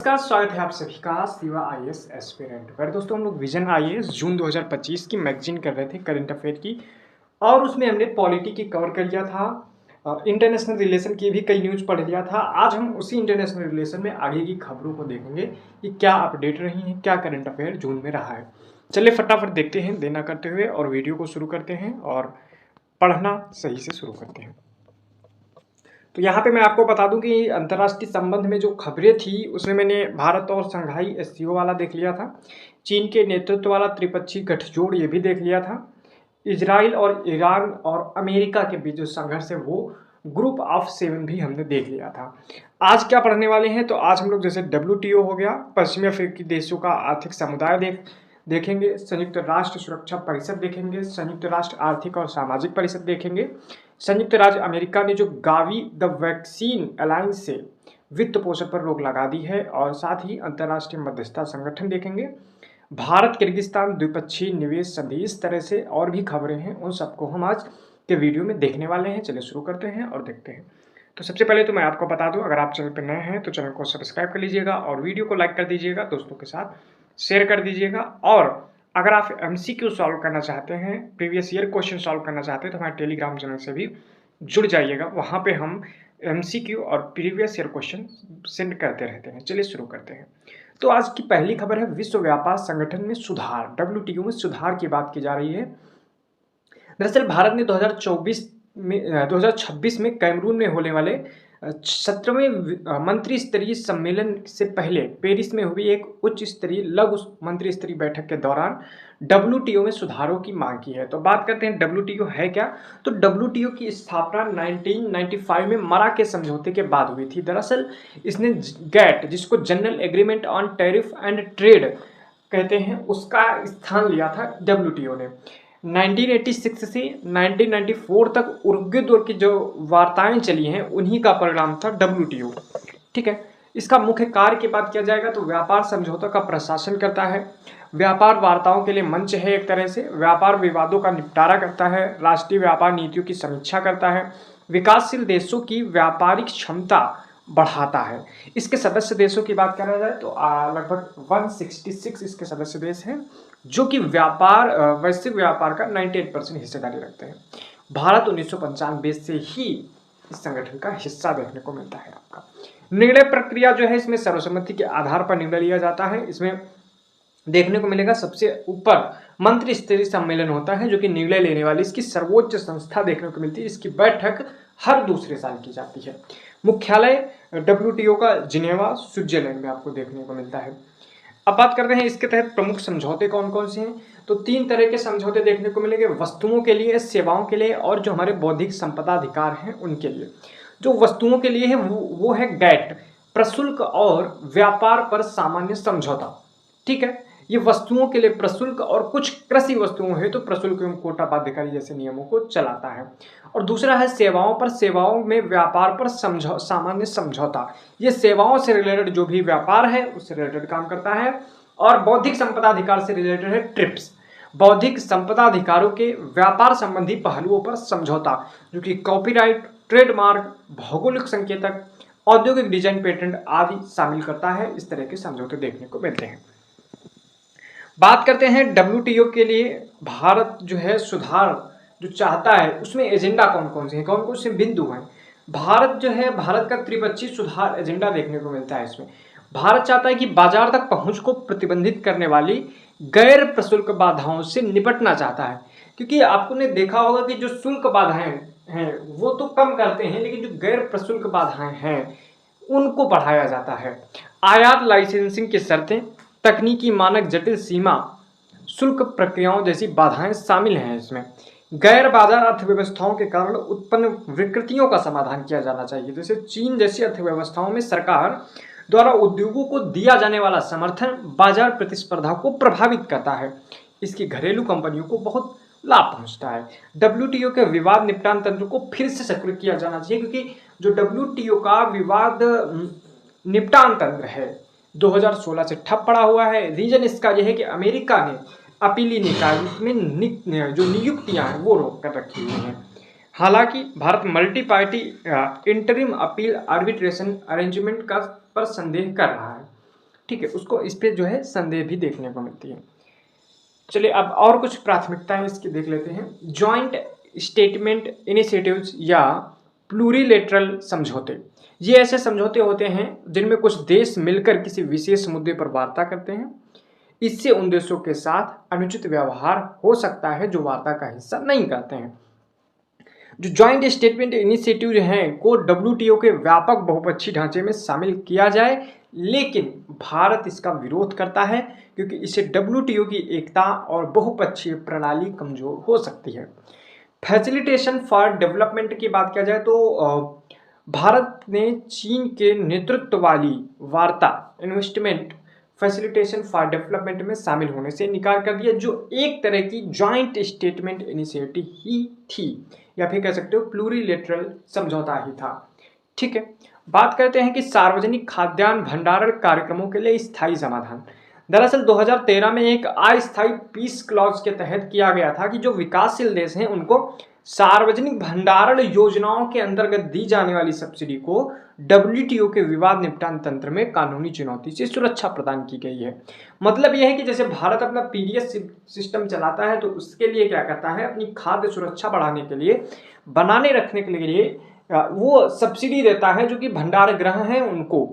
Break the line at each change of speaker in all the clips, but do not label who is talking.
नमस्कार, स्वागत है आप सभी का शिवा आईएएस एस्पिरेंट पर। दोस्तों, हम लोग विजन आईएएस जून 2025 की मैगजीन कर रहे थे करंट अफेयर की, और उसमें हमने पॉलिटी की कवर कर लिया था। इंटरनेशनल रिलेशन की भी कई न्यूज़ पढ़ लिया था। आज हम उसी इंटरनेशनल रिलेशन में आगे की खबरों को देखेंगे कि क्या अपडेट रही हैं, क्या करंट अफेयर जून में रहा है। चलिए फटाफट देखते हैं देना करते हुए, और वीडियो को शुरू करते हैं और पढ़ना सही से शुरू करते हैं। तो यहाँ पे मैं आपको बता दूं कि अंतर्राष्ट्रीय संबंध में जो खबरें थी उसमें मैंने भारत और संघाई एससीओ वाला देख लिया था, चीन के नेतृत्व वाला त्रिपक्षीय गठजोड़ ये भी देख लिया था, इजराइल और ईरान और अमेरिका के बीच जो संघर्ष है वो ग्रुप ऑफ 7 भी हमने देख लिया था। आज क्या पढ़ने वाले हैं, तो आज हम लोग जैसे WTO हो गया, पश्चिमी अफ्रीकी देशों का आर्थिक समुदाय देखेंगे, संयुक्त राष्ट्र सुरक्षा परिषद देखेंगे, संयुक्त राष्ट्र आर्थिक और सामाजिक परिषद देखेंगे, संयुक्त राज्य अमेरिका ने जो गावी द वैक्सीन अलायंस से वित्त पोषण पर रोक लगा दी है, और साथ ही अंतर्राष्ट्रीय मध्यस्थता संगठन देखेंगे, भारत किर्गिस्तान द्विपक्षीय निवेश संधि, इस तरह से और भी खबरें हैं, उन सबको हम आज के वीडियो में देखने वाले हैं। चलिए शुरू करते हैं और देखते हैं। तो सबसे पहले तो मैं आपको बता दूं, अगर आप चैनल पर नए हैं तो चैनल को सब्सक्राइब कर लीजिएगा और वीडियो को लाइक कर दीजिएगा, दोस्तों के साथ शेयर कर दीजिएगा। और अगर आप MCQ सॉल्व करना चाहते हैं, प्रीवियस ईयर क्वेश्चन सॉल्व करना चाहते हैं, तो हमारे टेलीग्राम चैनल से भी जुड़ जाइएगा। वहाँ पे हम MCQ और प्रीवियस ईयर क्वेश्चन सेंड करते रहते हैं। चलिए शुरू करते हैं। तो आज की पहली खबर है, विश्व व्यापार संगठन में सुधार, WTO में सुधार की बात की जा रही है। दरअसल भारत ने 2026 में कैमरून में होने वाले 17वें मंत्री स्तरीय सम्मेलन से पहले पेरिस में हुई एक उच्च स्तरीय लघु मंत्री स्तरीय बैठक के दौरान WTO में सुधारों की मांग की है। तो बात करते हैं WTO है क्या। तो WTO की स्थापना 1995 में मराकेश समझौते के बाद हुई थी। दरअसल इसने GATT, जिसको general agreement on tariff and trade कहते हैं, उसका स्थान लिया था WTO ने। 1986 से 1994 तक उरुग्वे दौर की जो वार्ताएं चली हैं उन्हीं का परिणाम था WTO। ठीक है, इसका मुख्य कार्य की बात किया जाएगा तो व्यापार समझौता का प्रशासन करता है, व्यापार वार्ताओं के लिए मंच है, एक तरह से व्यापार विवादों का निपटारा करता है, राष्ट्रीय व्यापार नीतियों की समीक्षा करता है, विकासशील देशों की व्यापारिक क्षमता बढ़ाता है। इसके सदस्य देशों की बात करा जाए तो लगभग 166 इसके सदस्य देश हैं, जो कि वैश्विक व्यापार का 98% हिस्सेदारी रखते हैं। भारत 1995 से ही इस संगठन का हिस्सा देखने को मिलता है। आपका निर्णय प्रक्रिया जो है, इसमें सर्वसम्मति के आधार पर निर्णय लिया जाता है। इसमें देखने को मिलेगा सबसे ऊपर मंत्री स्तरीय सम्मेलन होता है, जो कि निर्णय लेने वाली इसकी सर्वोच्च संस्था देखने को मिलती है। इसकी बैठक हर दूसरे साल की जाती है। मुख्यालय WTO का जिनेवा स्विट्जरलैंड में आपको देखने को मिलता है। अब बात करते हैं इसके तहत प्रमुख समझौते कौन कौन से हैं। तो 3 तरह के समझौते देखने को मिलेंगे, वस्तुओं के लिए, सेवाओं के लिए, और जो हमारे बौद्धिक संपदा अधिकार हैं उनके लिए। जो वस्तुओं के लिए है वो है GATT, प्रशुल्क और व्यापार पर सामान्य समझौता। ठीक है, ये वस्तुओं के लिए प्रशुल्क और कुछ कृषि वस्तुओं है तो प्रशुल्क एवं कोटा बाध्यकारी जैसे नियमों को चलाता है। और दूसरा है सेवाओं पर, सेवाओं में व्यापार पर सामान्य समझौता। ये सेवाओं से रिलेटेड जो भी व्यापार है उससे रिलेटेड काम करता है। और बौद्धिक संपदा अधिकार से रिलेटेड है ट्रिप्स, बौद्धिक संपदा अधिकारों के व्यापार संबंधी पहलुओं पर समझौता, जो कि कॉपीराइट, ट्रेडमार्क, भौगोलिक संकेतक, औद्योगिक डिजाइन, पेटेंट आदि शामिल करता है। इस तरह के समझौते देखने को मिलते हैं। बात करते हैं WTO के लिए भारत जो है सुधार जो चाहता है उसमें एजेंडा कौन कौन से हैं, कौन कौन से बिंदु हैं। भारत जो है, भारत का त्रिपक्षीय सुधार एजेंडा देखने को मिलता है। इसमें भारत चाहता है कि बाजार तक पहुंच को प्रतिबंधित करने वाली गैर प्रशुल्क बाधाओं से निपटना चाहता है। क्योंकि आपने देखा होगा कि जो शुल्क बाधाएं हैं वो तो कम करते हैं, लेकिन जो गैर प्रशुल्क बाधाएं हैं उनको बढ़ाया जाता है। आयात लाइसेंसिंग की शर्तें, तकनीकी मानक, जटिल सीमा शुल्क प्रक्रियाओं जैसी बाधाएं शामिल हैं। इसमें गैर बाजार अर्थव्यवस्थाओं के कारण उत्पन्न विकृतियों का समाधान किया जाना चाहिए। जैसे चीन जैसी अर्थव्यवस्थाओं में सरकार द्वारा उद्योगों को दिया जाने वाला समर्थन बाजार प्रतिस्पर्धा को प्रभावित करता है, इसकी घरेलू कंपनियों को बहुत लाभ पहुंचता है। WTO के विवाद निपटान तंत्र को फिर से सक्रिय किया जाना चाहिए, क्योंकि जो WTO का विवाद निपटान तंत्र है 2016 से ठप पड़ा हुआ है। रीजन इसका यह है कि अमेरिका ने अपीली निकाय में जो नियुक्तियां हैं वो रोक कर रखी हुई हैं। हालांकि Bharat multi party interim appeal arbitration arrangement का पर संदेह कर रहा है। ठीक है, उसको इस पे जो है संदेह भी देखने को मिलती है। चलिए अब और कुछ प्राथमिकताएं इसकी देख लेते हैं। जॉइंट स्टेटमेंट इनिशिएटिव्स या प्लूरिलेटरल समझौते, ये ऐसे समझौते होते हैं जिनमें कुछ देश मिलकर किसी विशेष मुद्दे पर वार्ता करते हैं। इससे उन देशों के साथ अनुचित व्यवहार हो सकता है जो वार्ता का हिस्सा नहीं करते हैं। जो जॉइंट स्टेटमेंट इनिशिएटिव हैं को डब्ल्यूटीओ के व्यापक बहुपक्षीय ढांचे में शामिल किया जाए, लेकिन भारत इसका विरोध करता है क्योंकि इससे डब्ल्यूटीओ की एकता और बहुपक्षीय प्रणाली कमजोर हो सकती है। फैसिलिटेशन फॉर डेवलपमेंट की बात किया जाए तो भारत ने चीन के नेतृत्व वाली वार्ता इन्वेस्टमेंट फैसिलिटेशन फॉर डेवलपमेंट में शामिल होने से इनकार कर दिया, जो एक तरह की जॉइंट स्टेटमेंट इनिशिएटिव ही थी, या फिर कह सकते हो प्लूरिलेटरल समझौता ही था। ठीक है, बात करते हैं कि सार्वजनिक खाद्यान्न भंडारण कार्यक्रमों के लिए स्थायी समाधान। दरअसल 2013 में एक अस्थायी पीस क्लॉज के तहत किया गया था कि जो विकासशील देश हैं उनको सार्वजनिक भंडारण योजनाओं के अंतर्गत दी जाने वाली सब्सिडी को डब्ल्यूटीओ के विवाद निपटान तंत्र में कानूनी चुनौती से सुरक्षा प्रदान की गई है। मतलब यह है कि जैसे भारत अपना पीडीएस सिस्टम चलाता है तो उसके लिए क्या करता है, अपनी खाद्य सुरक्षा बढ़ाने के लिए, बनाने रखने के लिए वो सब्सिडी देता है जो कि भंडार गृह हैं उनको।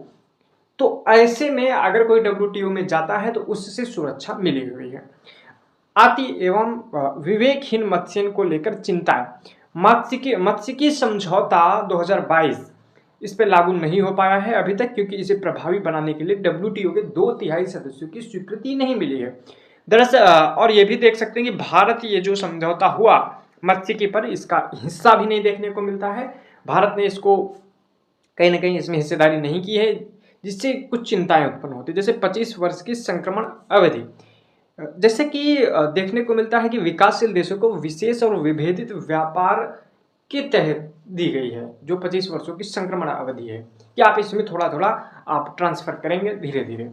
तो ऐसे में अगर कोई डब्ल्यूटीओ में जाता है तो उससे सुरक्षा मिली हुई है। आती एवं विवेकहीन मत्स्यन को लेकर चिंता है। मत्स्यिकी समझौता 2022 इस पर लागू नहीं हो पाया है अभी तक, क्योंकि इसे प्रभावी बनाने के लिए डब्ल्यूटीओ के 2/3 सदस्यों की स्वीकृति नहीं मिली है। दरअसल और ये भी देख सकते हैं कि भारत ये जो समझौता हुआ मत्स्यिकी पर, इसका हिस्सा भी नहीं देखने को मिलता है। भारत ने इसको कहीं ना कहीं इसमें हिस्सेदारी नहीं की है, जिससे कुछ चिंताएं उत्पन्न होती है। जैसे 25 वर्ष की संक्रमण अवधि, जैसे कि देखने को मिलता है कि विकासशील देशों को विशेष और विभेदित व्यापार के तहत दी गई है जो 25 वर्षों की संक्रमण अवधि है, कि आप इसमें थोड़ा थोड़ा आप ट्रांसफर करेंगे धीरे धीरे।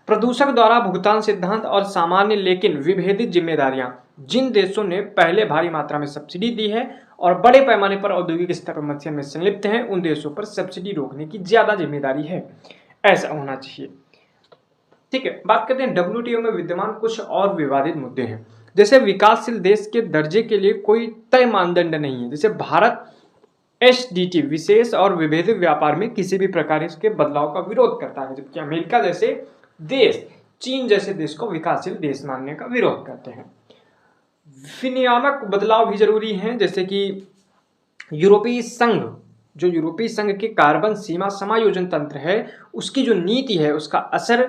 प्रदूषक द्वारा भुगतान सिद्धांत और सामान्य लेकिन विभेदित जिम्मेदारियां, जिन देशों ने पहले भारी मात्रा में सब्सिडी दी है और बड़े पैमाने पर औद्योगिक स्तर पर मत्स्यन में संलिप्त हैं, उन देशों पर सब्सिडी रोकने की ज्यादा जिम्मेदारी है, ऐसा होना चाहिए। ठीक है, बात करते हैं डब्ल्यूटीओ में विद्यमान कुछ और विवादित मुद्दे हैं। जैसे विकासशील देश के दर्जे के लिए कोई तय मानदंड नहीं है। जैसे भारत एसडीटी विशेष और विभेदित व्यापार में किसी भी प्रकार के बदलाव का विरोध करता है, जबकि अमेरिका जैसे देश, चीन जैसे देश को विकासशील देश मानने का विरोध करते हैं। विनियामक बदलाव भी जरूरी हैं, जैसे कि यूरोपीय संघ के कार्बन सीमा समायोजन तंत्र है, उसकी जो नीति है उसका असर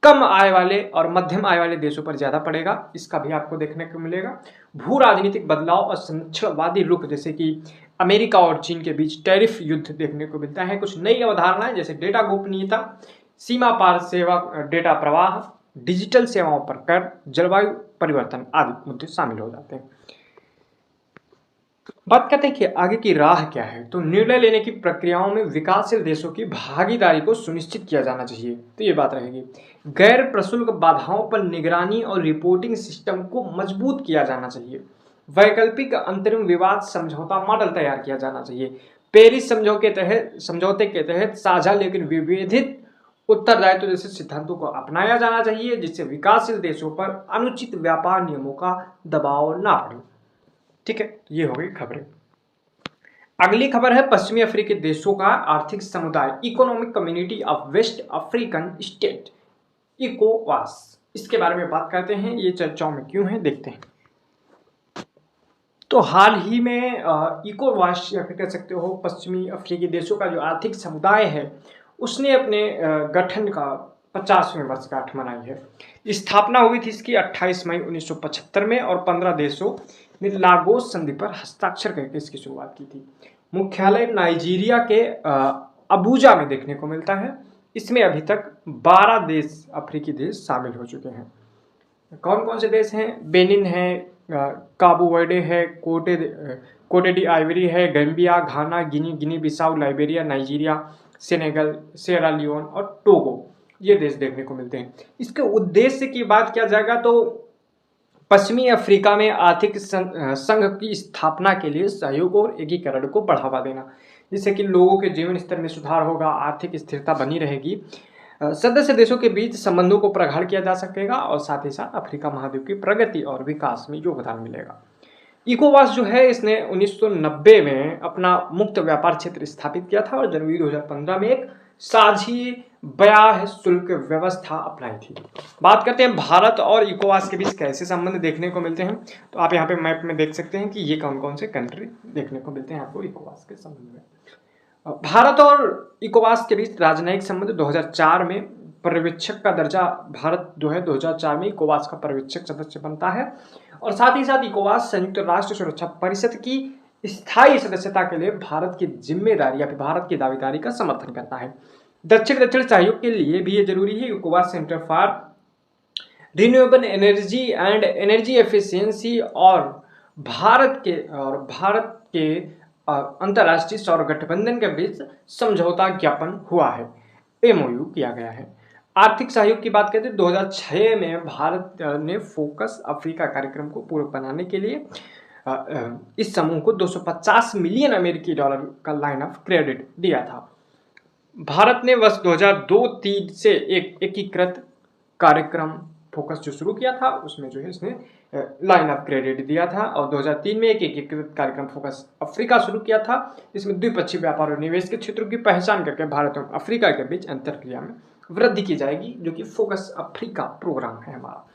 कम आय वाले और मध्यम आय वाले देशों पर ज्यादा पड़ेगा, इसका भी आपको देखने को मिलेगा। भू राजनीतिक बदलाव और संरक्षणवादी रुख, जैसे कि अमेरिका और चीन के बीच टैरिफ युद्ध देखने को मिलता है। कुछ नई अवधारणाएं जैसे डेटा गोपनीयता, सीमा पार सेवा डेटा प्रवाह, डिजिटल सेवाओं पर कर, जलवायु परिवर्तन आदि मुद्दे शामिल हो जाते हैं। बात करते हैं कि आगे की राह क्या है, तो निर्णय लेने की प्रक्रियाओं में विकासशील देशों की भागीदारी को सुनिश्चित किया जाना चाहिए, तो ये बात रहेगी। गैर प्रशुल्क बाधाओं पर निगरानी और रिपोर्टिंग सिस्टम को मजबूत किया जाना चाहिए। वैकल्पिक अंतरिम विवाद समझौता मॉडल तैयार किया जाना चाहिए। पेरिस समझौते के तहत साझा लेकिन विभेदित उत्तरदायित्व जैसे सिद्धांतों को अपनाया जाना चाहिए, जिससे विकासशील देशों पर अनुचित व्यापार नियमों का दबाव ना पड़े। ठीक है, ये हो गई खबरें। अगली खबर है पश्चिमी अफ्रीकी देशों का आर्थिक समुदाय, economic community of West African state, इकोवास। इसके बारे में बात करते हैं, ये चर्चाओं में क्यों है देखते हैं। तो हाल ही में इकोवास या फिर कह सकते हो पश्चिमी अफ्रीकी देशों का जो आर्थिक समुदाय है उसने अपने गठन का 50वें वर्षगांठ मनाई है। स्थापना हुई थी इसकी 28 मई 1975 में और 15 देशों ने लागोस संधि पर हस्ताक्षर करके इसकी शुरुआत की थी। मुख्यालय नाइजीरिया के अबूजा में देखने को मिलता है। इसमें अभी तक 12 देश, अफ्रीकी देश शामिल हो चुके हैं। कौन कौन से देश हैं? बेनिन है, काबू वर्डे है, कोटे डी आइवरी है, Gambia, Ghana, Guinea Bissau, Liberia, Nigeria, Senegal, Sierra Leone और टोगो, ये देश देखने को मिलते हैं। इसके उद्देश्य की बात किया जाएगा तो पश्चिमी अफ्रीका में आर्थिक संघ की स्थापना के लिए सहयोग और एकीकरण को बढ़ावा देना, जिससे कि लोगों के जीवन स्तर में सुधार होगा, आर्थिक स्थिरता बनी रहेगी। सदस्य देशों के बीच संबंधों को प्रगाढ़ किया जा सकेगा और साथ ही साथ अफ्रीका महाद्वीप की प्रगति और विकास में योगदान मिलेगा। इकोवास जो है इसने 1990 में अपना मुक्त व्यापार क्षेत्र स्थापित किया था और जनवरी 2015 में एक साझी ब्याह शुल्क व्यवस्था अपनाई थी। बात करते हैं भारत और इकोवास के बीच कैसे संबंध देखने को मिलते हैं, तो आप यहाँ पे मैप में देख सकते हैं कि ये कौन कौन से कंट्री देखने को मिलते हैं आपको इकोवास के संबंध में। भारत और इकोवास के बीच राजनयिक संबंध 2004 में पर्यवेक्षक का दर्जा भारत जो है 2004 में इकोवास का पर्यवेक्षक सदस्य बनता है और साथ ही साथ इकोवास संयुक्त राष्ट्र सुरक्षा परिषद की स्थायी सदस्यता के लिए भारत की जिम्मेदारी या फिर भारत की दावेदारी का समर्थन करता है। दक्षिण सहयोग के लिए भी ये जरूरी है। इकोवास centre for renewable energy and energy efficiency और भारत के अंतर्राष्ट्रीय सौर गठबंधन के बीच समझौता ज्ञापन हुआ है, एमओयू किया गया है। आर्थिक सहयोग की बात करते हैं 2006 में भारत ने फोकस अफ्रीका कार्यक्रम को पूर्ण बनाने के लिए इस समूह को 250 मिलियन अमेरिकी डॉलर का लाइन ऑफ क्रेडिट दिया था। भारत ने वर्ष 2002-3 से एक एकीकृत कार्यक्रम फोकस जो शुरू किया था उसमें जो है इसने लाइन ऑफ क्रेडिट दिया था और 2003 में एक एकीकृत कार्यक्रम फोकस अफ्रीका शुरू किया था, जिसमें द्विपक्षीय व्यापार और निवेश के क्षेत्रों की पहचान करके भारत और अफ्रीका के बीच अंतरक्रिया में वृद्धि की जाएगी, जो कि फोकस अफ्रीका प्रोग्राम है हमारा।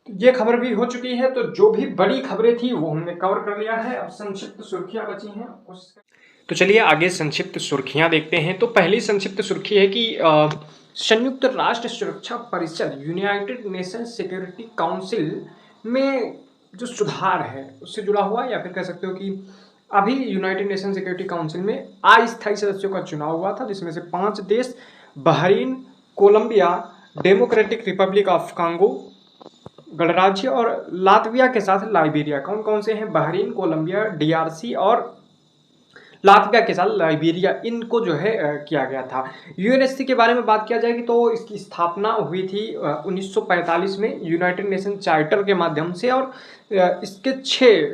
तो ये खबर भी हो चुकी है, तो जो भी बड़ी खबरें थी वो हमने कवर कर लिया है। अब संक्षिप्त सुर्खियां बची हैं, तो चलिए आगे संक्षिप्त सुर्खियां देखते हैं। तो पहली संक्षिप्त सुर्खी है कि संयुक्त राष्ट्र सुरक्षा परिषद यूनाइटेड नेशन सिक्योरिटी काउंसिल में जो सुधार है उससे जुड़ा हुआ, या फिर कह सकते हो कि अभी यूनाइटेड नेशन सिक्योरिटी काउंसिल में अस्थायी सदस्यों का चुनाव हुआ था, जिसमें से 5 देश Bahrain, Colombia, Democratic Republic of Congo गणराज्य और लातविया के साथ लाइबेरिया। कौन कौन से हैं? बहरीन, कोलंबिया, डीआरसी और लातविया के साथ लाइबेरिया, इनको जो है किया गया था। यूएनएससी के बारे में बात किया जाएगी तो इसकी स्थापना हुई थी 1945 में यूनाइटेड नेशन चार्टर के माध्यम से और इसके 6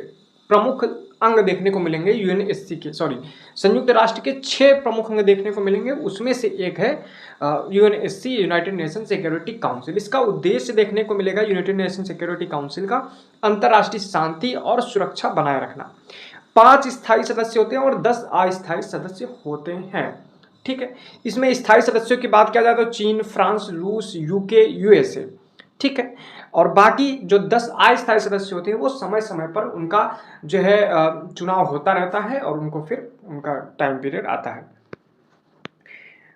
प्रमुख अंग देखने को मिलेंगे। यूएनएससी के संयुक्त राष्ट्र के 6 प्रमुख अंग देखने को मिलेंगे, उसमें से एक है UNSC United nation security council. इसका उद्देश्य देखने को मिलेगा यूनाइटेड नेशन सिक्योरिटी काउंसिल का अंतर्राष्ट्रीय शांति और सुरक्षा बनाए रखना। 5 स्थायी सदस्य होते हैं और 10 अस्थायी सदस्य होते हैं। ठीक है, इसमें स्थायी सदस्यों की बात किया जाए तो चीन, फ्रांस, रूस, यूके, यूएसए। ठीक है, और बाकी जो 10 अस्थायी सदस्य होते हैं वो समय समय पर उनका जो है चुनाव होता रहता है और उनको फिर उनका टाइम पीरियड आता है।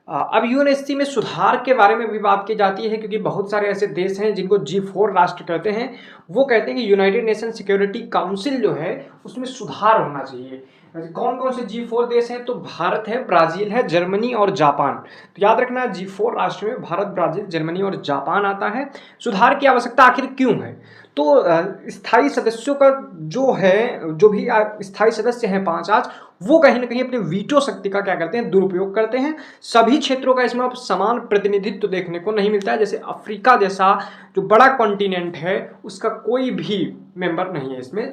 अब यूएनएससी में सुधार के बारे में भी बात की जाती है, क्योंकि बहुत सारे ऐसे देश हैं जिनको G4 राष्ट्र कहते हैं। वो कहते हैं कि यूनाइटेड नेशन सिक्योरिटी काउंसिल जो है उसमें सुधार होना चाहिए। कौन कौन से G4 देश हैं? तो भारत है, ब्राजील है, जर्मनी और जापान। तो याद रखना G4 राष्ट्र में भारत, ब्राजील, जर्मनी और जापान आता है। सुधार की आवश्यकता आखिर क्यों है? तो स्थायी सदस्यों का जो भी स्थायी सदस्य हैं 5 आज, वो कहीं ना कहीं अपने वीटो शक्ति का क्या करते हैं? दुरुपयोग करते हैं। सभी क्षेत्रों का इसमें अब समान प्रतिनिधित्व देखने को नहीं मिलता है। जैसे अफ्रीका जैसा जो बड़ा कॉन्टिनेंट है उसका कोई भी मेंबर नहीं है इसमें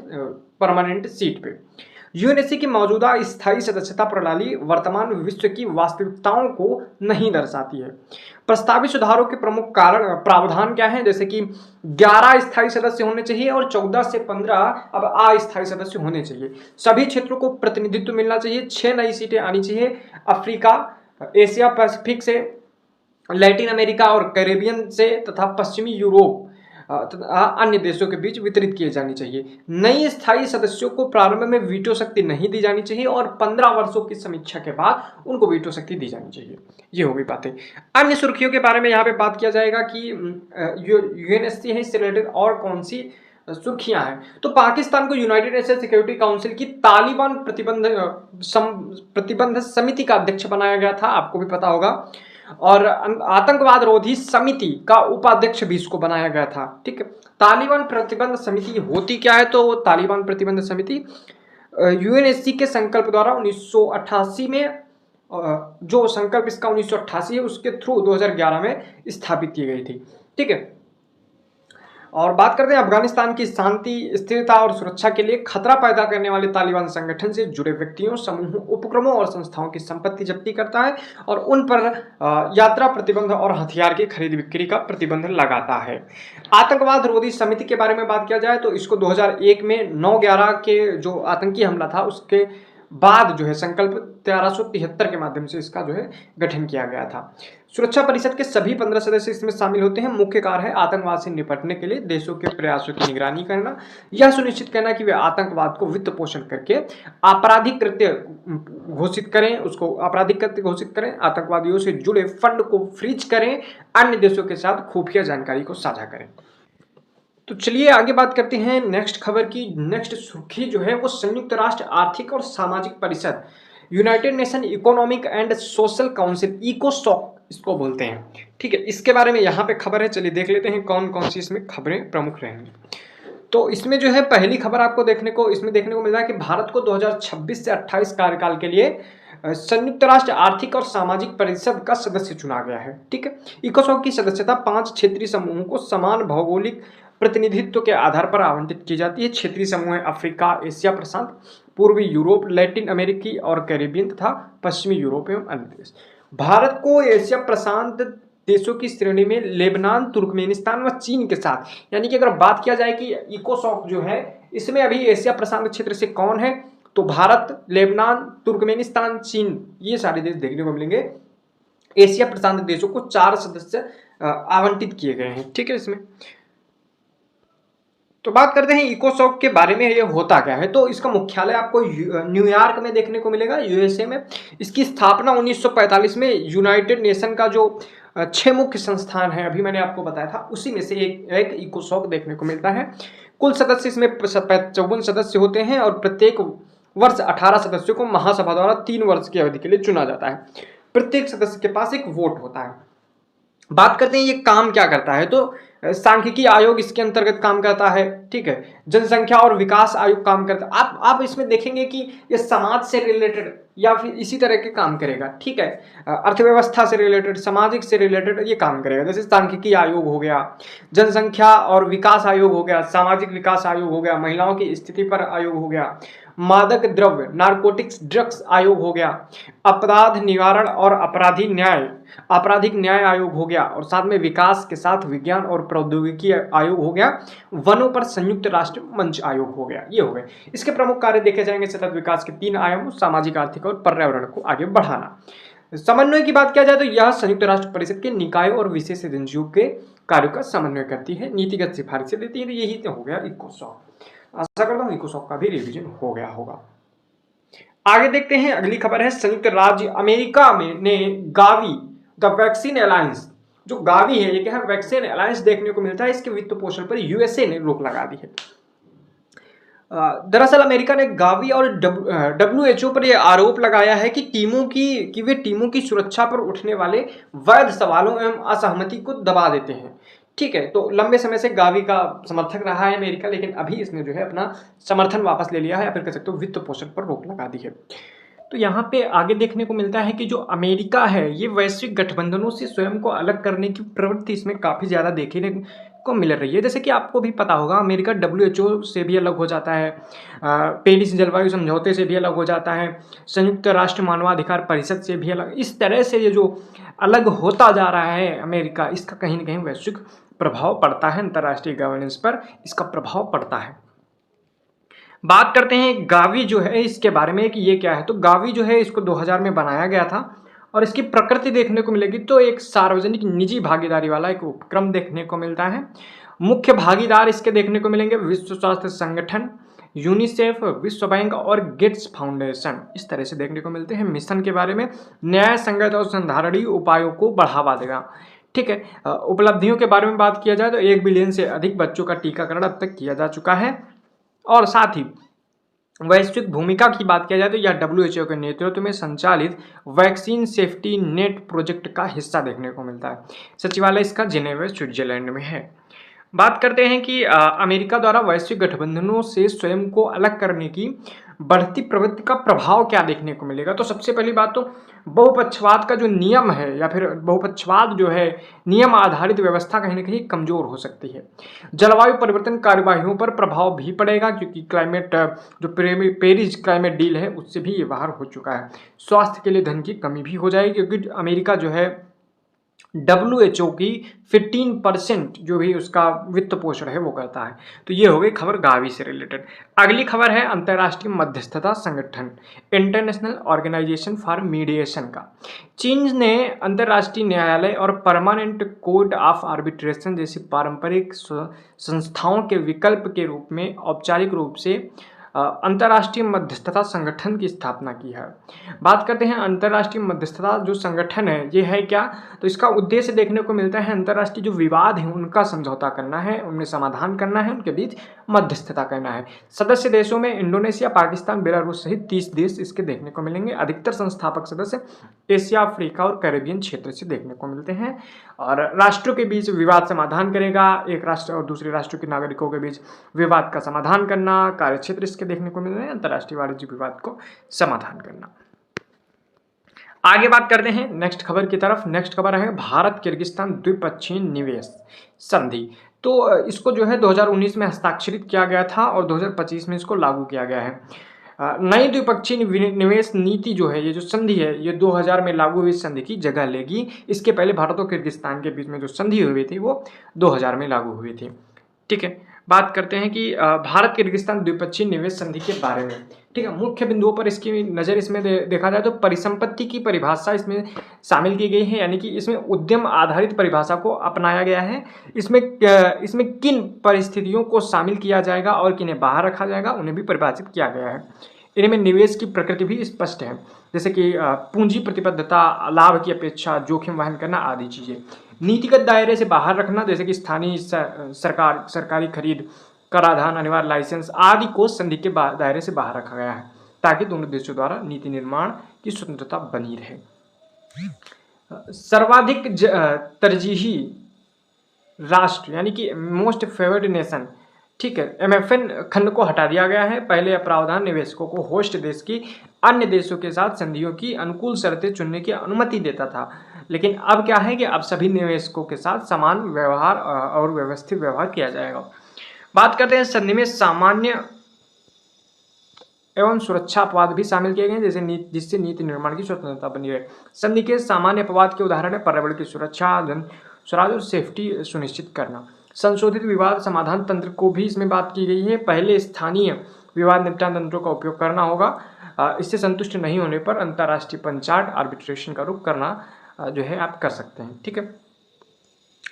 परमानेंट सीट पे। यूएनएससी की मौजूदा स्थायी सदस्यता प्रणाली वर्तमान विश्व की वास्तविकताओं को नहीं दर्शाती है। प्रस्तावित सुधारों के प्रमुख प्रावधान क्या हैं? जैसे कि 11 स्थायी सदस्य होने चाहिए और 14 से 15 अब अस्थायी सदस्य होने चाहिए। सभी क्षेत्रों को प्रतिनिधित्व मिलना चाहिए। 6 नई सीटें आनी चाहिए अफ्रीका, एशिया पैसिफिक से, लैटिन अमेरिका और कैरेबियन से तथा पश्चिमी यूरोप अन्य देशों के बीच वितरित किए जानी चाहिए। नई स्थायी सदस्यों को प्रारंभ में वीटो शक्ति नहीं दी जानी चाहिए और 15 वर्षों की समीक्षा के बाद उनको वीटो शक्ति दी जानी चाहिए। ये होगी बातें। अन्य सुर्खियों के बारे में यहाँ पे बात किया जाएगा कि यूएनएससी है, इससे रिलेटेड और कौन सी सुर्खियां हैं। तो पाकिस्तान को यूनाइटेड नेशन सिक्योरिटी काउंसिल की तालिबान प्रतिबंध समिति का अध्यक्ष बनाया गया था, आपको भी पता होगा, और आतंकवाद रोधी समिति का उपाध्यक्ष भी इसको बनाया गया था। ठीक है, तालिबान प्रतिबंध समिति होती क्या है? तो तालिबान प्रतिबंध समिति यूएनएससी के संकल्प द्वारा 1988 में जो संकल्प इसका 1988 है उसके थ्रू 2011 में स्थापित की गई थी। ठीक है, और बात करते हैं अफगानिस्तान की शांति, स्थिरता और सुरक्षा के लिए खतरा पैदा करने वाले तालिबान संगठन से जुड़े व्यक्तियों, समूहों, उपक्रमों और संस्थाओं की संपत्ति जब्ती करता है और उन पर यात्रा प्रतिबंध और हथियार की खरीद बिक्री का प्रतिबंध लगाता है। आतंकवाद रोधी समिति के बारे में बात किया जाए तो इसको 2001 में 9/11 के जो आतंकी हमला था उसके बाद जो है संकल्प 1373 के माध्यम से इसका जो है गठन किया गया था। सुरक्षा परिषद के सभी 15 सदस्य इसमें शामिल होते हैं। मुख्य कार्य है आतंकवाद से निपटने के लिए देशों के प्रयासों की निगरानी करना, यह सुनिश्चित करना कि वे आतंकवाद को वित्त पोषण करके आपराधिक कृत्य घोषित करें, उसको आपराधिक कृत्य घोषित करें, आतंकवादियों से जुड़े फंड को फ्रीज करें, अन्य देशों के साथ खुफिया जानकारी को साझा करें। तो चलिए आगे बात करते हैं नेक्स्ट खबर की। नेक्स्ट सुर्खी जो है वो संयुक्त राष्ट्र आर्थिक और सामाजिक परिषद, United Nation economic and social council, इकोसॉक इसको बोलते हैं। ठीक है, इसके बारे में यहाँ पे खबर है, चलिए देख लेते हैं कौन कौन सी इसमें खबरें प्रमुख रहेंगी। तो इसमें जो है पहली खबर आपको देखने को मिल रहा है कि भारत को 2026 से 28 कार्यकाल के लिए संयुक्त राष्ट्र आर्थिक और सामाजिक परिषद का सदस्य चुना गया है। ठीक है, इकोसॉक की सदस्यता 5 क्षेत्रीय समूहों को समान भौगोलिक प्रतिनिधित्व के आधार पर आवंटित की जाती है। क्षेत्रीय समूह है अफ्रीका, एशिया प्रशांत, पूर्वी यूरोप, लैटिन अमेरिकी और कैरिबियन तथा पश्चिमी यूरोप एवं अन्य देश। भारत को एशिया प्रशांत देशों की श्रेणी में लेबनान, तुर्कमेनिस्तान व चीन के साथ, यानी कि अगर बात किया जाए कि इकोसॉक जो है इसमें अभी एशिया प्रशांत क्षेत्र से कौन है, तो भारत, लेबनान, तुर्कमेनिस्तान, चीन, ये सारे देश देखने को मिलेंगे। एशिया प्रशांत देशों को 4 सदस्य आवंटित किए गए हैं। ठीक है, इसमें तो बात करते हैं इकोसॉक के बारे में, ये होता क्या है। तो इसका मुख्यालय आपको न्यूयॉर्क में देखने को मिलेगा, यूएसए में। इसकी स्थापना 1945 में यूनाइटेड नेशन का जो 6 मुख्य संस्थान है, अभी मैंने आपको बताया था, उसी में से एक इकोसॉक देखने को मिलता है। कुल सदस्य इसमें 54 सदस्य होते हैं और प्रत्येक वर्ष 18 सदस्यों को महासभा द्वारा 3 वर्ष की अवधि के लिए चुना जाता है। प्रत्येक सदस्य के पास एक वोट होता है। बात करते हैं ये काम क्या करता है, तो सांख्यिकी आयोग इसके अंतर्गत काम करता है। ठीक है, जनसंख्या और विकास आयोग काम करता है। आप इसमें देखेंगे कि ये समाज से रिलेटेड या फिर इसी तरह के काम करेगा। ठीक है, अर्थव्यवस्था से रिलेटेड, सामाजिक से रिलेटेड ये काम करेगा। जैसे सांख्यिकी आयोग हो गया, जनसंख्या और विकास आयोग हो गया, सामाजिक विकास आयोग हो गया, महिलाओं की स्थिति पर आयोग हो गया, मादक द्रव्य नारकोटिक्स ड्रग्स आयोग हो गया, अपराध निवारण और आपराधिक न्याय आयोग हो गया, और साथ में विकास के साथ विज्ञान और प्रौद्योगिकी आयोग हो गया, वनों पर संयुक्त राष्ट्र मंच आयोग हो गया। ये हो गए इसके प्रमुख कार्य देखे जाएंगे। सतत विकास के 3 आयामों, सामाजिक, आर्थिक और पर्यावरण को आगे बढ़ाना। समन्वय की बात किया जाए तो यह संयुक्त राष्ट्र परिषद के निकायों और विशेष एजेंसियों के कार्यों का समन्वय करती है, नीतिगत सिफारिशें देती है। तो यही तो हो गया इकोसॉक। आशा करता हूं इकोसॉक का भी रिवीजन हो गया होगा। आगे देखते हैं, अगली खबर है संयुक्त राज्य अमेरिका में ने गावी द वैक्सीन अलायंस, जो गावी है ये क्या है, वैक्सीन अलायंस देखने को मिलता है, इसके वित्त पोषण पर यूएसए ने रोक लगा दी है। दरअसल अमेरिका ने गावी और डब्ल्यूएचओ पर यह आरोप लगाया है कि वे टीमों की सुरक्षा पर उठने वाले वैध सवालों एवं असहमति को दबा देते हैं। ठीक है, तो लंबे समय से गावी का समर्थक रहा है अमेरिका, लेकिन अभी इसने जो है अपना समर्थन वापस ले लिया है, या फिर कह सकते हो वित्त पोषण पर रोक लगा दी है। तो यहाँ पे आगे देखने को मिलता है कि जो अमेरिका है ये वैश्विक गठबंधनों से स्वयं को अलग करने की प्रवृत्ति इसमें काफ़ी ज़्यादा देखने को मिल रही है। जैसे कि आपको भी पता होगा, अमेरिका डब्ल्यूएचओ से भी अलग हो जाता है, पेरिस जलवायु समझौते से भी अलग हो जाता है, संयुक्त राष्ट्र मानवाधिकार परिषद से भी अलग। इस तरह से ये जो अलग होता जा रहा है अमेरिका, इसका कहीं ना कहीं वैश्विक प्रभाव पड़ता है, अंतर्राष्ट्रीय गवर्नेंस पर इसका प्रभाव पड़ता है। बात करते हैं गावी जो है इसके बारे में कि ये क्या है। तो गावी जो है इसको 2000 में बनाया गया था और इसकी प्रकृति देखने को मिलेगी तो एक सार्वजनिक निजी भागीदारी वाला एक उपक्रम देखने को मिलता है। मुख्य भागीदार इसके देखने को मिलेंगे विश्व स्वास्थ्य संगठन, यूनिसेफ, विश्व बैंक और गेट्स फाउंडेशन, इस तरह से देखने को मिलते हैं। मिशन के बारे में न्याय संगत और संधारणीय उपायों को बढ़ावा देगा। ठीक है, उपलब्धियों के बारे में बात किया जाए तो 1 बिलियन से अधिक बच्चों का टीकाकरण अब तक किया जा चुका है। और साथ ही वैश्विक भूमिका की बात किया जाए तो यह डब्ल्यूएचओ के नेतृत्व में संचालित वैक्सीन सेफ्टी नेट प्रोजेक्ट का हिस्सा देखने को मिलता है। सचिवालय इसका जिनेवा स्विट्जरलैंड में है। बात करते हैं कि अमेरिका द्वारा वैश्विक गठबंधनों से स्वयं को अलग करने की बढ़ती प्रवृत्ति का प्रभाव क्या देखने को मिलेगा? तो सबसे पहली बात तो बहुपक्षवाद का जो नियम है या फिर बहुपक्षवाद जो है, नियम आधारित व्यवस्था कहीं न कहीं कमज़ोर हो सकती है। जलवायु परिवर्तन कार्यवाहियों पर प्रभाव भी पड़ेगा क्योंकि जो पेरिस क्लाइमेट डील है उससे भी ये बाहर हो चुका है। स्वास्थ्य के लिए धन की कमी भी हो जाएगी क्योंकि अमेरिका जो है WHO की 15% जो भी उसका वित्त पोषण है वो करता है। तो ये हो गई खबर गावी से रिलेटेड। अगली खबर है अंतर्राष्ट्रीय मध्यस्थता संगठन, इंटरनेशनल ऑर्गेनाइजेशन फॉर मीडिएशन का। चीन ने अंतर्राष्ट्रीय न्यायालय और परमानेंट कोर्ट ऑफ आर्बिट्रेशन जैसी पारंपरिक संस्थाओं के विकल्प के रूप में औपचारिक रूप से अंतर्राष्ट्रीय मध्यस्थता संगठन की स्थापना की है। बात करते हैं अंतर्राष्ट्रीय मध्यस्थता जो संगठन है ये है क्या? तो इसका उद्देश्य देखने को मिलता है अंतर्राष्ट्रीय जो विवाद हैं उनका समझौता करना है, उनमें समाधान करना है, उनके बीच मध्यस्थता करना है। सदस्य देशों में इंडोनेशिया, पाकिस्तान, बेलारूस सहित 30 देश इसके देखने को मिलेंगे। अधिकतर संस्थापक सदस्य एशिया, अफ्रीका और कैरेबियन क्षेत्र से देखने को मिलते हैं और राष्ट्रों के बीच विवाद समाधान करेगा। एक राष्ट्र और दूसरे राष्ट्रों के नागरिकों के बीच विवाद का समाधान करना, कार्यक्षेत्र इसके देखने को मिल रहे हैं, अंतर्राष्ट्रीय वाणिज्य विवाद को समाधान करना। आगे बात करते हैं नेक्स्ट खबर की तरफ। नेक्स्ट खबर है भारत किर्गिस्तान द्विपक्षीय निवेश संधि। तो इसको जो है 2019 में हस्ताक्षरित किया गया था और 2025 में इसको लागू किया गया है। नई द्विपक्षीय निवेश नीति जो है, ये जो संधि है, ये 2000 में लागू हुई संधि की जगह लेगी। इसके पहले भारत और किर्गिस्तान के बीच में जो संधि हुई थी वो 2000 में लागू हुई थी। ठीक है, बात करते हैं कि भारत किर्गिस्तान द्विपक्षीय निवेश संधि के बारे में। ठीक है, मुख्य बिंदुओं पर इसकी नज़र इसमें देखा जाए तो परिसंपत्ति की परिभाषा इसमें शामिल की गई है, यानी कि इसमें उद्यम आधारित परिभाषा को अपनाया गया है। इसमें किन परिस्थितियों को शामिल किया जाएगा और किन्हें बाहर रखा जाएगा उन्हें भी परिभाषित किया गया है। इनमें निवेश की प्रकृति भी स्पष्ट है, जैसे कि पूंजी प्रतिबद्धता, लाभ की अपेक्षा, जोखिम वहन करना आदि चीज़ें। नीतिगत दायरे से बाहर रखना, जैसे कि स्थानीय सरकारी खरीद, कराधान, अनिवार्य लाइसेंस आदि को संधि के दायरे से बाहर रखा गया है ताकि दोनों देशों द्वारा नीति निर्माण की स्वतंत्रता बनी रहे। सर्वाधिक तरजीही राष्ट्र यानी कि मोस्ट फेवर्ड नेशन, ठीक है, MFN खंड को हटा दिया गया है। पहले यह प्रावधान निवेशकों को होस्ट देश की अन्य देशों के साथ संधियों की अनुकूल शर्तें चुनने की अनुमति देता था, लेकिन अब क्या है कि अब सभी निवेशकों के साथ समान व्यवहार और व्यवस्थित व्यवहार किया जाएगा। बात करते हैं संधि में सामान्य एवं सुरक्षा अपवाद भी शामिल किए गए हैं, जिससे नीति निर्माण की स्वतंत्रता बनी रहे। संधि के सामान्य अपवाद के उदाहरण है पर्यावरण की सुरक्षा, जन स्वराज और सेफ्टी सुनिश्चित करना। संशोधित विवाद समाधान तंत्र को भी इसमें बात की गई है। पहले स्थानीय विवाद निपटान तंत्रों का उपयोग करना होगा। इससे संतुष्ट नहीं होने पर अंतर्राष्ट्रीय पंचायत आर्बिट्रेशन का रुख करना जो है आप कर सकते हैं। ठीक है,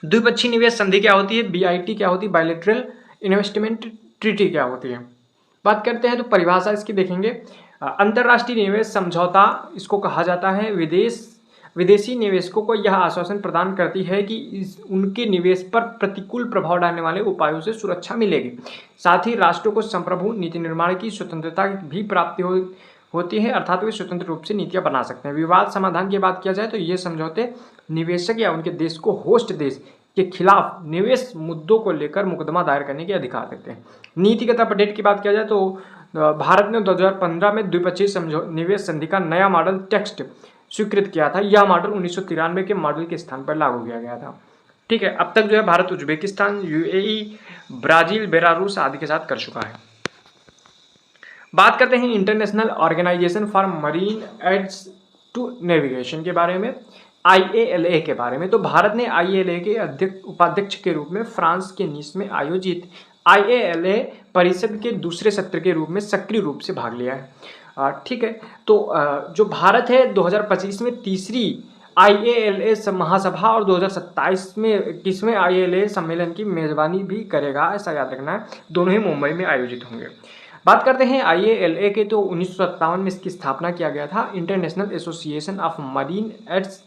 द्विपक्षीय निवेश संधि क्या होती है, BIT क्या होती है, बायलैटरल इन्वेस्टमेंट ट्रीटी क्या होती है। बात करते हैं तो परिभाषा इसकी देखेंगे। अंतर्राष्ट्रीय निवेश समझौता इसको कहा जाता है। विदेशी निवेशकों को यह आश्वासन प्रदान करती है कि उनके निवेश पर प्रतिकूल प्रभाव डालने वाले उपायों से सुरक्षा मिलेगी। साथ ही राष्ट्रों को संप्रभु नीति निर्माण की स्वतंत्रता भी प्राप्ति होती है, अर्थात वे स्वतंत्र रूप से नीतियां बना सकते हैं। विवाद समाधान की बात किया जाए तो ये समझौते निवेशक या उनके देश को होस्ट देश के खिलाफ निवेश मुद्दों को लेकर मुकदमा दायर करने के अधिकार देते हैं। नीतिगत अपडेट की बात किया जाए तो भारत ने 2015 में द्विपक्षीय निवेश संधि का नया मॉडल टेक्स्ट स्वीकृत किया था। यह मॉडल 1993 के मॉडल के स्थान पर लागू किया गया था। ठीक है, अब तक जो है Bharat Uzbekistan, UAE, Brazil, Belarus आदि के साथ कर चुका है। बात करते हैं International Organization for Marine Aids to Navigation के बारे में, IALA के बारे में। तो भारत ने IALA के उपाध्यक्ष के रूप में फ्रांस के नीस में आयोजित IALA परिषद के दूसरे सत्र के रूप में सक्रिय रूप से भाग लिया है। ठीक है, तो जो भारत है 2025 में तीसरी IALA महासभा और 2027 में 21वें IALA सम्मेलन की मेजबानी भी करेगा, ऐसा याद रखना है। दोनों ही मुंबई में आयोजित होंगे। बात करते हैं IALA के, तो 1957 में इसकी स्थापना किया गया था। International Association of Marine Aids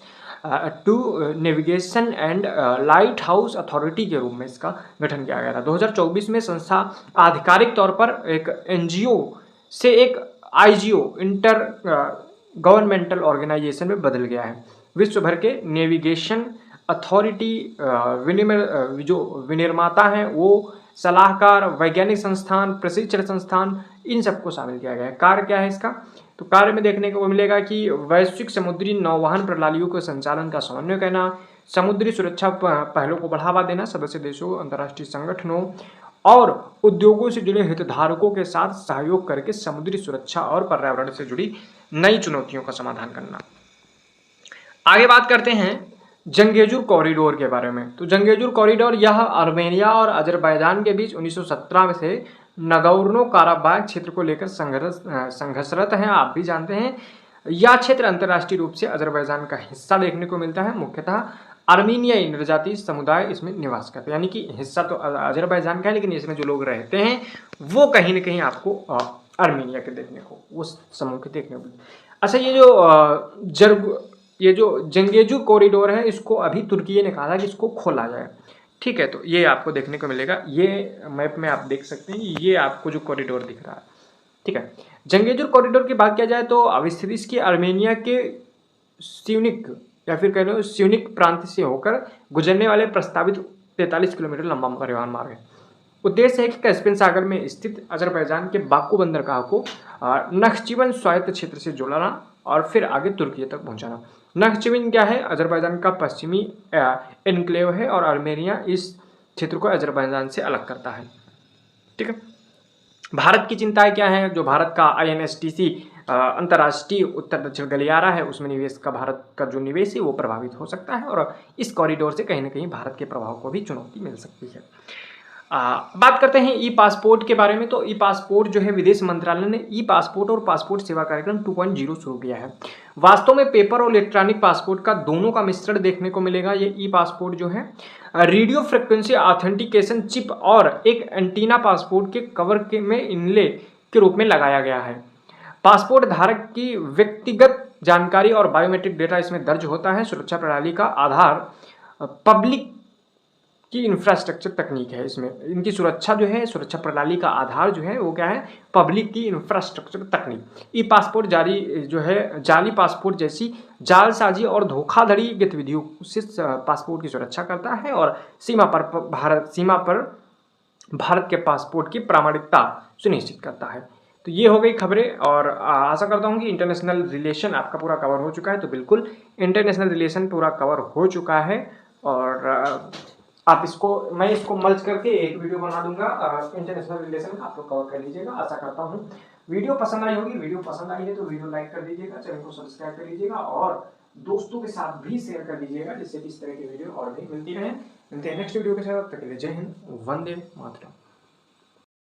to Navigation and Lighthouse Authority के रूप में इसका गठन किया गया था। 2024 में संस्था आधिकारिक तौर पर एक NGO से एक IGO इंटर गवर्नमेंटल ऑर्गेनाइजेशन में बदल गया है। विश्व भर के नेविगेशन अथॉरिटी जो विनिर्माता हैं वो सलाहकार, वैज्ञानिक संस्थान, प्रशिक्षण संस्थान इन सबको शामिल किया गया है। कार्य क्या है इसका? तो कार्य में देखने को मिलेगा कि वैश्विक समुद्री नौवहन प्रणालियों के संचालन का समन्वय करना, समुद्री सुरक्षा पहलों को बढ़ावा देना, सदस्य देशों, अंतर्राष्ट्रीय संगठनों और उद्योगों से जुड़े हितधारकों के साथ सहयोग करके समुद्री सुरक्षा और पर्यावरण से जुड़ी नई चुनौतियों का समाधान करना। आगे बात करते हैं जंगेजुर कॉरिडोर के बारे में। तो जंगेजुर कॉरिडोर यह आर्मेनिया और अजरबैजान के बीच 1917 से नगोर्नो काराबाख क्षेत्र को लेकर संघर्षरत है। आप भी जानते हैं यह क्षेत्र अंतर्राष्ट्रीय रूप से अजरबैजान का हिस्सा देखने को मिलता है। मुख्यतः आर्मीनियाई जनजातीय समुदाय इसमें निवास करते हैं, यानी कि हिस्सा तो अजरबैजान का है लेकिन इसमें जो लोग रहते हैं वो कहीं ना कहीं आपको आर्मीनिया के देखने को, उस समूह के देखने को। अच्छा, ये जो जंगेजुर कॉरिडोर है इसको अभी तुर्की ने कहा था कि इसको खोला जाए। ठीक है, तो ये आपको देखने को मिलेगा, ये मैप में आप देख सकते हैं, ये आपको जो कॉरिडोर दिख रहा है। ठीक है, जंगेजुर कॉरिडोर की बात किया जाए तो अवस्थित इसकी आर्मेनिया के स्यूनिक या फिर कह लो स्यूनिक प्रांत से होकर गुजरने वाले प्रस्तावित 43 किलोमीटर लंबा परिवहन मार्ग है। उद्देश्य है कि कैस्पियन सागर में स्थित अजरबैजान के बाकू बंदरगाह को नखचिवन स्वायत्त क्षेत्र से जोड़ना और फिर आगे तुर्की तक पहुंचाना। नखचिवन क्या है? अजरबैजान का पश्चिमी एनक्लेव है और आर्मेनिया इस क्षेत्र को अजरबैजान से अलग करता है। ठीक है, भारत की चिंताएं क्या है? जो भारत का INSTC अंतर्राष्ट्रीय उत्तर दक्षिण गलियारा है उसमें निवेश का, भारत का जो निवेश है वो प्रभावित हो सकता है और इस कॉरिडोर से कहीं ना कहीं भारत के प्रभाव को भी चुनौती मिल सकती है। बात करते हैं ई पासपोर्ट के बारे में। तो ई पासपोर्ट जो है, विदेश मंत्रालय ने ई पासपोर्ट और पासपोर्ट सेवा कार्यक्रम 2.0 शुरू किया है। वास्तव में पेपर और इलेक्ट्रॉनिक पासपोर्ट का दोनों का मिश्रण देखने को मिलेगा। ये ई पासपोर्ट जो है रेडियो फ्रिक्वेंसी ऑथेंटिकेशन चिप और एक एंटीना पासपोर्ट के कवर में इनले के रूप में लगाया गया है। पासपोर्ट धारक की व्यक्तिगत जानकारी और बायोमेट्रिक डेटा इसमें दर्ज होता है। सुरक्षा प्रणाली का आधार पब्लिक की इंफ्रास्ट्रक्चर तकनीक है। इसमें इनकी सुरक्षा जो है, सुरक्षा प्रणाली का आधार जो है वो क्या है? पब्लिक की इंफ्रास्ट्रक्चर तकनीक। ई पासपोर्ट जारी जो है जाली पासपोर्ट जैसी जालसाजी और धोखाधड़ी गतिविधियों से पासपोर्ट की सुरक्षा करता है और सीमा पर भारत के पासपोर्ट की प्रामाणिकता सुनिश्चित करता है। तो ये हो गई खबरें और आशा करता हूँ कि इंटरनेशनल रिलेशन आपका पूरा कवर हो चुका है। तो बिल्कुल इंटरनेशनल रिलेशन पूरा कवर हो चुका है और आप मैं इसको मर्ज करके एक वीडियो बना दूंगा इंटरनेशनल रिलेशन का, आप लोग कवर कर लीजिएगा। आशा करता हूँ वीडियो पसंद आई होगी। वीडियो पसंद आई है तो वीडियो लाइक कर दीजिएगा, चैनल को सब्सक्राइब कर लीजिएगा और दोस्तों के साथ भी शेयर कर दीजिएगा जिससे कि इस तरह की वीडियो और भी मिलती रहे। मिलते हैं नेक्स्ट वीडियो के साथ, तब तक के लिए जय हिंद, वंदे मातरम।